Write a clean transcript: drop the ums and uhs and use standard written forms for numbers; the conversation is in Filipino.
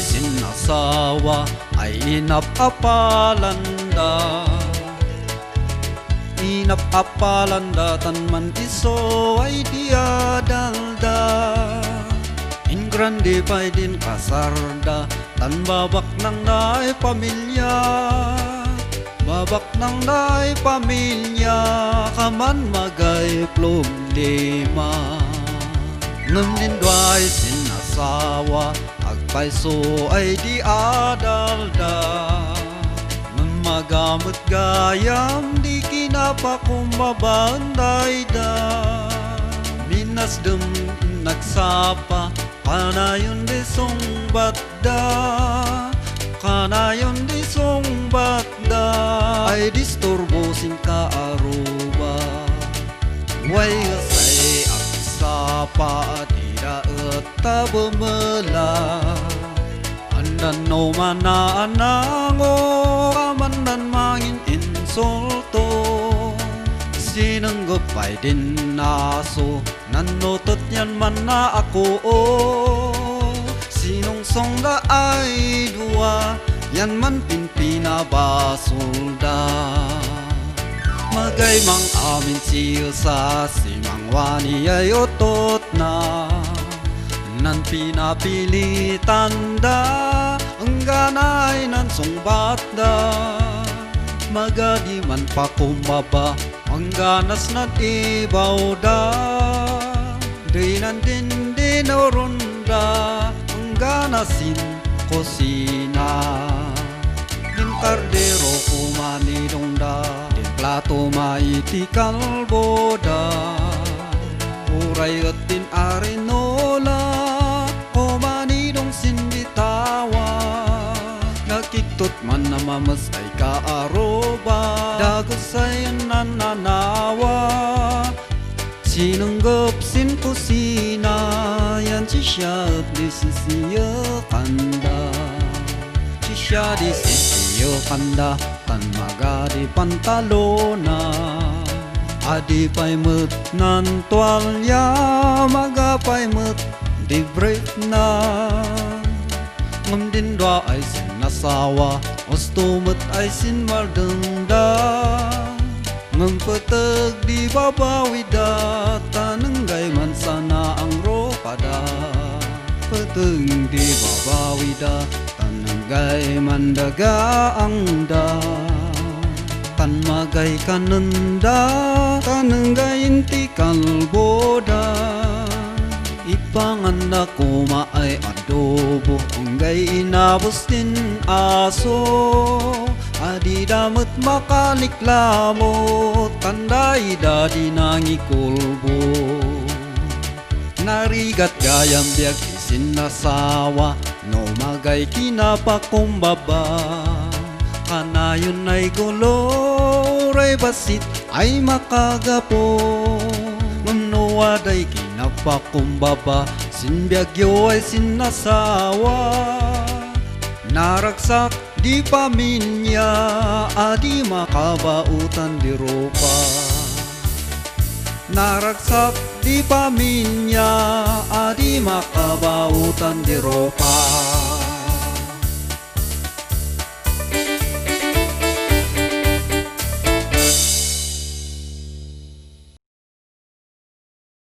sinasawa ay inapapalanda. Inapapalanda tan man iso ay diadalda. In grande pa'y din kasarda tan babak ng naay pamilya. Babak ng naay pamilya kaman magay problema. Ngem din duay sinasawa agpaiso ay diadalda. Magamit gayam di kinapakumbabanday da. Minasdem nagsapa kanayon di sungbat da. Kanayon di sungbat da ay disturbo sing kaaruba. Way say agsapa tidak eta bemela. Andan no mana anango kamandan mangin insulto. Sinanggap ay din naso nanotot yan man na ako. Sinong songda ay dua yan man pinpinabasulda. Magay mang amin siya sa simang wani ay otot na. Nan pinapilitan da ang ganay nan sungbat da. Magadi man pa kumbaba ang ganas na ibaw da. Di nan din dinoronda ang ganasin kusina. Din kardero kumanidong da. Din plato maiti kalboda. Uray at din arinola nakiktot man na mamas ay kaaroba. Dagos ay nananawa. Sinanggap sin kusina yan si siya di sisiya kanda. Si siya di sisiya kanda tan magadi pantalona. Adi pa'y mat nan tuwalya magapay mat di brief na. Ngam din dwa ay sinasawa ostumat ay sinmaldengda. Ngam peteg di babawida tanenggay man sana ang ropada. Peteg di babawida tanenggay man daga ang da. Tan magay kanenda tanenggay inti kalboda. Ipangan na kumaay adobo unggay inabos din aso. Adi damet makaliklamo tanday dadi nangikulbo. Narigat gayam biag isinasawa no magay kinapakumbaba. Kanayon ay gulo ray basit ay makagapo. Waday kinapakumbaba sinbyagyo ay sinasawa. Naragsak di pamilya adi makabautan di ropa. Naragsak di pamilya adi makabautan di ropa.